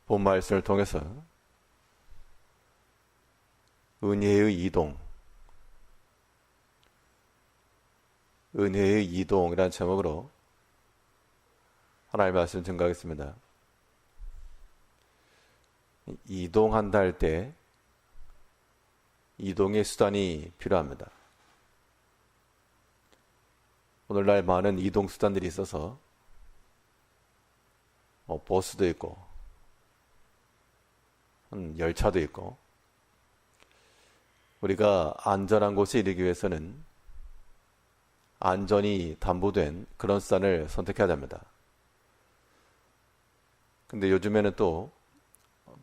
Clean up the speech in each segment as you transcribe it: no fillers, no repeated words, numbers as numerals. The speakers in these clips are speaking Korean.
본 말씀을 통해서 은혜의 이동, 은혜의 이동이라는 제목으로 하나님의 말씀 증거하겠습니다. 이동한다 할 때 이동의 수단이 필요합니다. 오늘날 많은 이동 수단들이 있어서 버스도 있고 열차도 있고, 우리가 안전한 곳에 이르기 위해서는 안전이 담보된 그런 수단을 선택해야 됩니다. 근데 요즘에는 또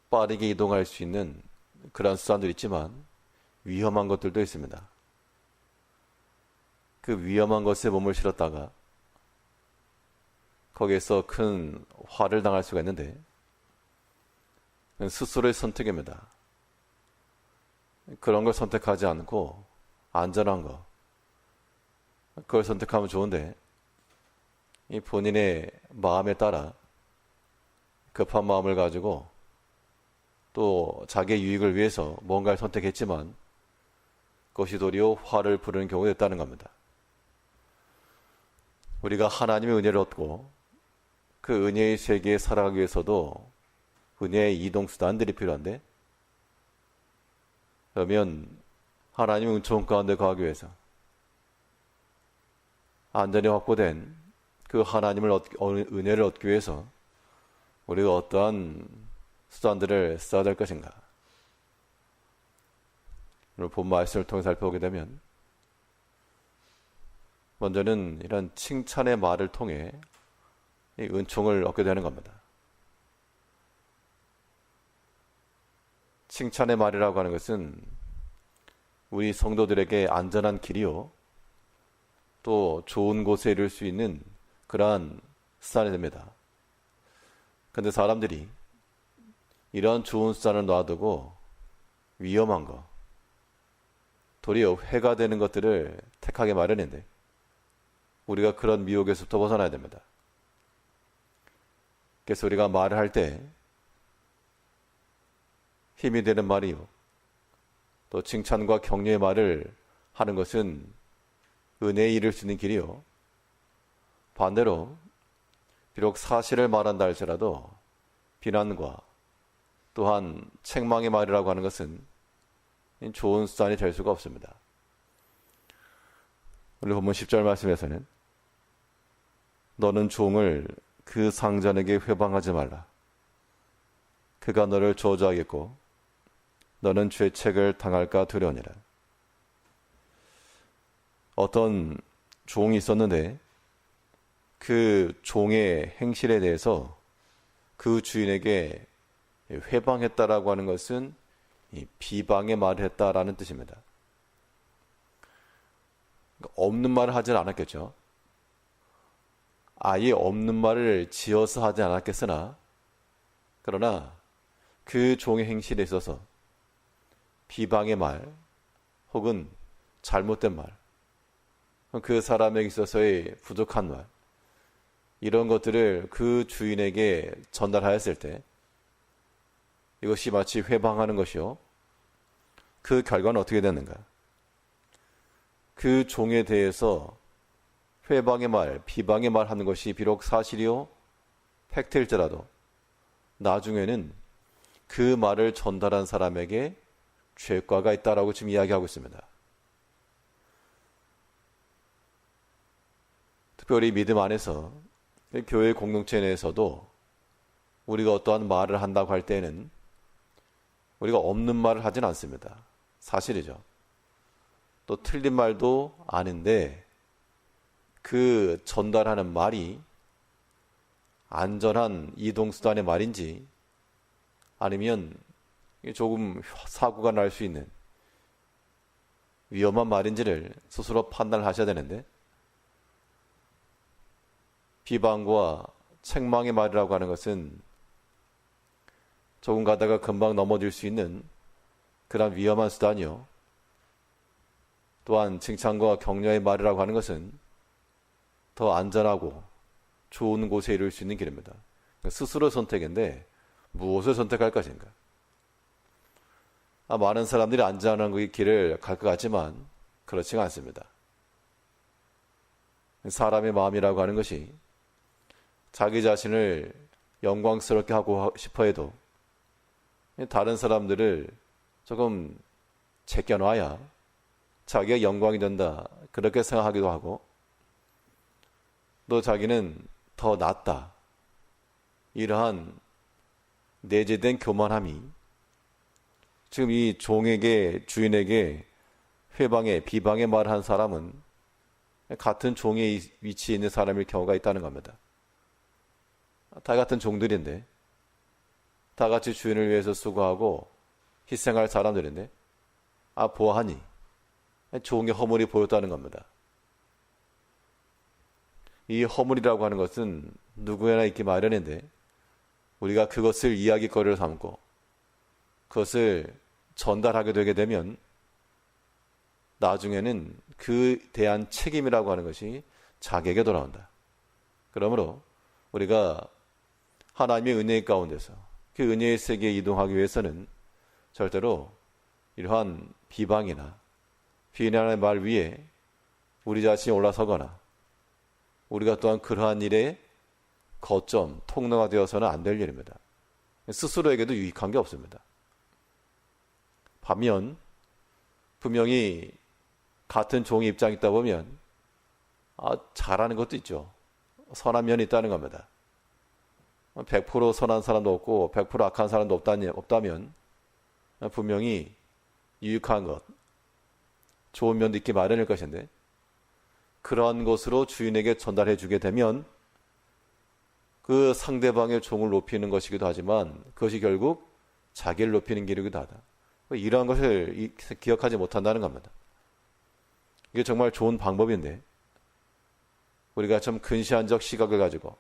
빠르게 이동할 수 있는 그런 수단도 있지만 위험한 것들도 있습니다. 그 위험한 것에 몸을 실었다가 거기에서 큰 화를 당할 수가 있는데, 스스로의 선택입니다. 그런 걸 선택하지 않고 안전한 거, 그걸 선택하면 좋은데, 이 본인의 마음에 따라 급한 마음을 가지고 또 자기의 유익을 위해서 뭔가를 선택했지만 그것이 도리어 화를 부르는 경우가 있다는 겁니다. 우리가 하나님의 은혜를 얻고 그 은혜의 세계에 살아가기 위해서도 은혜의 이동수단들이 필요한데, 그러면 하나님의 은총 가운데 가기 위해서 안전이 확보된 그 하나님을 은혜를 얻기 위해서 우리가 어떠한 수단들을 써야 될 것인가? 오늘 본 말씀을 통해 살펴보게 되면, 먼저는 이런 칭찬의 말을 통해 이 은총을 얻게 되는 겁니다. 칭찬의 말이라고 하는 것은 우리 성도들에게 안전한 길이요, 또 좋은 곳에 이를 수 있는 그러한 수단이 됩니다. 그런데 사람들이 이런 좋은 수단을 놔두고 위험한 거, 도리어 해가 되는 것들을 택하게 마련인데, 우리가 그런 미혹에서부터 벗어나야 됩니다. 그래서 우리가 말을 할 때 힘이 되는 말이요, 또 칭찬과 격려의 말을 하는 것은 은혜에 이를 수 있는 길이요, 반대로 비록 사실을 말한다 할지라도 비난과 또한 책망의 말이라고 하는 것은 좋은 수단이 될 수가 없습니다. 오늘 본문 10절 말씀에서는 너는 종을 그 상전에게 회방하지 말라. 그가 너를 저주하겠고 너는 죄책을 당할까 두려우니라. 어떤 종이 있었는데 그 종의 행실에 대해서 그 주인에게 회방했다라고 하는 것은 비방의 말을 했다라는 뜻입니다. 없는 말을 하진 않았겠죠. 아예 없는 말을 지어서 하지 않았겠으나, 그러나 그 종의 행실에 있어서 비방의 말 혹은 잘못된 말, 그 사람에게 있어서의 부족한 말, 이런 것들을 그 주인에게 전달하였을 때 이것이 마치 회방하는 것이요, 그 결과는 어떻게 되는가? 그 종에 대해서 회방의 말, 비방의 말 하는 것이 비록 사실이요, 팩트일지라도 나중에는 그 말을 전달한 사람에게 죄과가 있다라고 지금 이야기하고 있습니다. 특별히 믿음 안에서 교회 공동체 내에서도 우리가 어떠한 말을 한다고 할 때에는 우리가 없는 말을 하진 않습니다. 사실이죠. 또 틀린 말도 아는데 그 전달하는 말이 안전한 이동수단의 말인지 아니면 조금 사고가 날 수 있는 위험한 말인지를 스스로 판단을 하셔야 되는데, 비방과 책망의 말이라고 하는 것은 조금 가다가 금방 넘어질 수 있는 그런 위험한 수단이요, 또한 칭찬과 격려의 말이라고 하는 것은 더 안전하고 좋은 곳에 이룰 수 있는 길입니다. 스스로 선택인데 무엇을 선택할 것인가? 많은 사람들이 안전한 길을 갈 것 같지만 그렇지가 않습니다. 사람의 마음이라고 하는 것이 자기 자신을 영광스럽게 하고 싶어 해도 다른 사람들을 조금 제껴놔야 자기가 영광이 된다, 그렇게 생각하기도 하고, 또 자기는 더 낫다, 이러한 내재된 교만함이 지금 이 종에게, 주인에게 회방에, 비방에 말한 사람은 같은 종의 위치에 있는 사람일 경우가 있다는 겁니다. 다 같은 종들인데, 다 같이 주인을 위해서 수고하고 희생할 사람들인데, 보아하니 종의 허물이 보였다는 겁니다. 이 허물이라고 하는 것은 누구에나 있기 마련인데, 우리가 그것을 이야기거리로 삼고 그것을 전달하게 되게 되면 나중에는 그에 대한 책임이라고 하는 것이 자기에게 돌아온다. 그러므로 우리가 하나님의 은혜 가운데서 그 은혜의 세계에 이동하기 위해서는 절대로 이러한 비방이나 비난의 말 위에 우리 자신이 올라서거나 우리가 또한 그러한 일에 거점, 통로가 되어서는 안 될 일입니다. 스스로에게도 유익한 게 없습니다. 반면 분명히 같은 종의 입장에 있다 보면 잘하는 것도 있죠. 선한 면이 있다는 겁니다. 100% 선한 사람도 없고 100% 악한 사람도 없다면 분명히 유익한 것, 좋은 면도 있기 마련일 것인데, 그러한 것으로 주인에게 전달해 주게 되면 그 상대방의 종을 높이는 것이기도 하지만 그것이 결국 자기를 높이는 길이기도 하다. 이러한 것을 기억하지 못한다는 겁니다. 이게 정말 좋은 방법인데, 우리가 좀 근시안적 시각을 가지고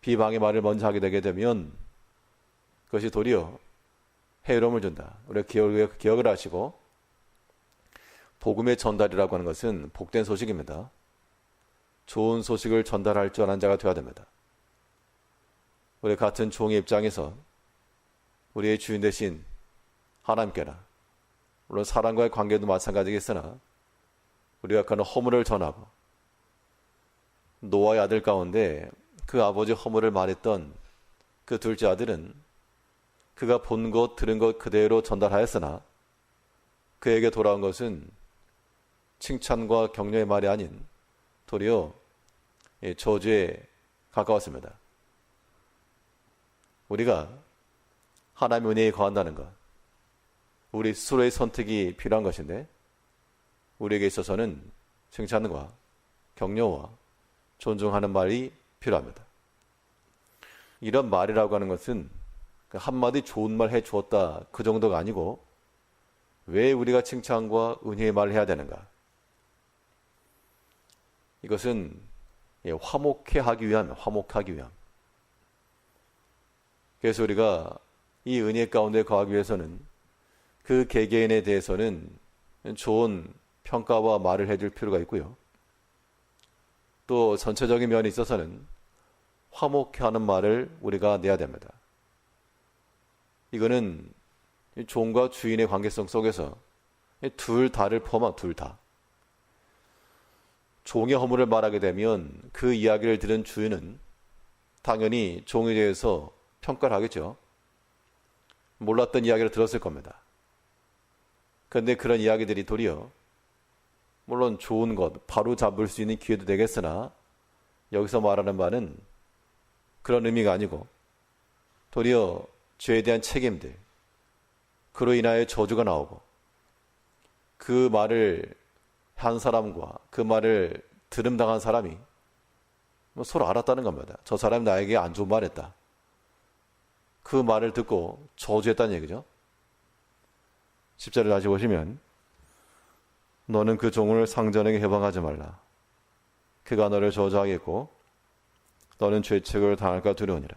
비방의 말을 먼저 하게 되게 되면 그것이 도리어 해로움을 준다. 우리가 기억을 하시고, 복음의 전달이라고 하는 것은 복된 소식입니다. 좋은 소식을 전달할 줄 아는 자가 되어야 됩니다. 우리 같은 종의 입장에서 우리의 주인 대신 하나님께나, 물론 사람과의 관계도 마찬가지겠으나, 우리가 그런 허물을 전하고, 노아의 아들 가운데 그 아버지 허물을 말했던 그 둘째 아들은 그가 본 것, 들은 것 그대로 전달하였으나 그에게 돌아온 것은 칭찬과 격려의 말이 아닌 도리어 저주에 가까웠습니다. 우리가 하나님의 은혜에 거한다는 것, 우리 스스로의 선택이 필요한 것인데, 우리에게 있어서는 칭찬과 격려와 존중하는 말이 필요합니다. 이런 말이라고 하는 것은 한마디 좋은 말 해주었다, 그 정도가 아니고, 왜 우리가 칭찬과 은혜의 말을 해야 되는가? 이것은 화목해 하기 위함. 그래서 우리가 이 은혜 가운데 거하기 위해서는 그 개개인에 대해서는 좋은 평가와 말을 해줄 필요가 있고요. 또 전체적인 면에 있어서는 화목해 하는 말을 우리가 내야 됩니다. 이거는 종과 주인의 관계성 속에서 둘 다를 포함한 둘 다. 종의 허물을 말하게 되면 그 이야기를 들은 주인은 당연히 종에 대해서 평가를 하겠죠. 몰랐던 이야기를 들었을 겁니다. 그런데 그런 이야기들이 도리어 물론 좋은 것, 바로 잡을 수 있는 기회도 되겠으나, 여기서 말하는 바는 그런 의미가 아니고 도리어 죄에 대한 책임들, 그로 인하여 저주가 나오고, 그 말을 한 사람과 그 말을 들음당한 사람이 서로 알았다는 겁니다. 저 사람이 나에게 안 좋은 말 했다. 그 말을 듣고 저주했다는 얘기죠. 10절을 다시 보시면, 너는 그 종을 상전에게 해방하지 말라. 그가 너를 저주하겠고 너는 죄책을 당할까 두려우니라.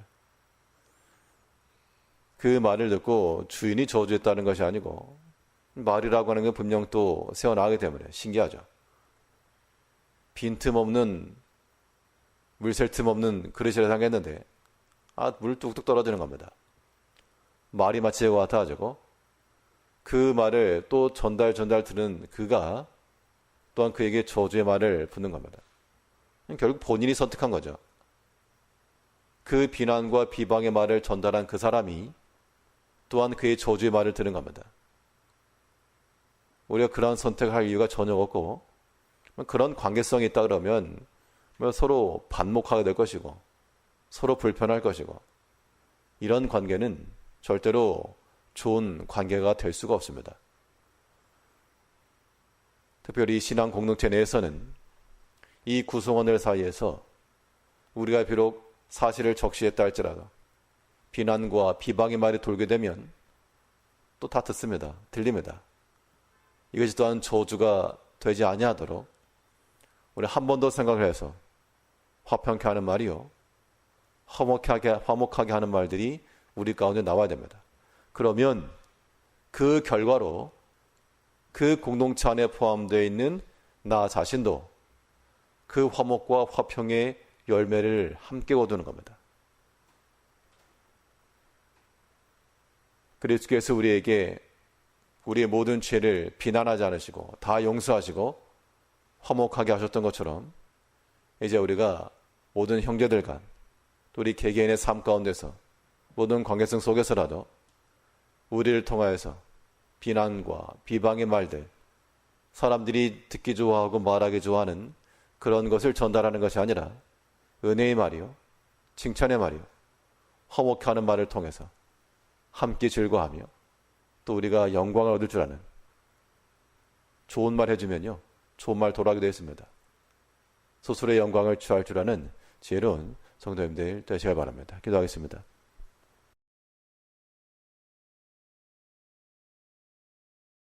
그 말을 듣고 주인이 저주했다는 것이 아니고, 말이라고 하는 건 분명 또 새어나가기 때문에 신기하죠. 빈틈없는, 물샐 틈 없는 그릇이라 생각했는데 물 뚝뚝 떨어지는 겁니다. 말이 마치 이와 같아가지고 그 말을 또 전달 들은 그가 또한 그에게 저주의 말을 붙는 겁니다. 결국 본인이 선택한 거죠. 그 비난과 비방의 말을 전달한 그 사람이 또한 그의 저주의 말을 들은 겁니다. 우리가 그런 선택을 할 이유가 전혀 없고 그런 관계성이 있다 그러면 서로 반목하게 될 것이고 서로 불편할 것이고 이런 관계는 절대로 좋은 관계가 될 수가 없습니다. 특별히 신앙 공동체 내에서는 이 구성원들 사이에서 우리가 비록 사실을 적시했다 할지라도 비난과 비방의 말이 돌게 되면 또 다 듣습니다. 들립니다. 이것이 또한 저주가 되지 아니하도록 우리 한 번 더 생각을 해서 화평케 하는 말이요 화목하게 하는 말들이 우리 가운데 나와야 됩니다. 그러면 그 결과로 그 공동체 안에 포함되어 있는 나 자신도 그 화목과 화평의 열매를 함께 거두는 겁니다. 그리스도께서 우리에게 우리의 모든 죄를 비난하지 않으시고 다 용서하시고 화목하게 하셨던 것처럼 이제 우리가 모든 형제들 간 또 우리 개개인의 삶 가운데서 모든 관계성 속에서라도 우리를 통하여서 비난과 비방의 말들 사람들이 듣기 좋아하고 말하기 좋아하는 그런 것을 전달하는 것이 아니라 은혜의 말이요 칭찬의 말이요 화목케 하는 말을 통해서 함께 즐거워하며 또 우리가 영광을 얻을 줄 아는 좋은 말 해주면요 좋은 말 돌아오게 되어 있습니다. 소술의 영광을 취할 줄 아는 지혜로운 성도님들 되시길 바랍니다. 기도하겠습니다.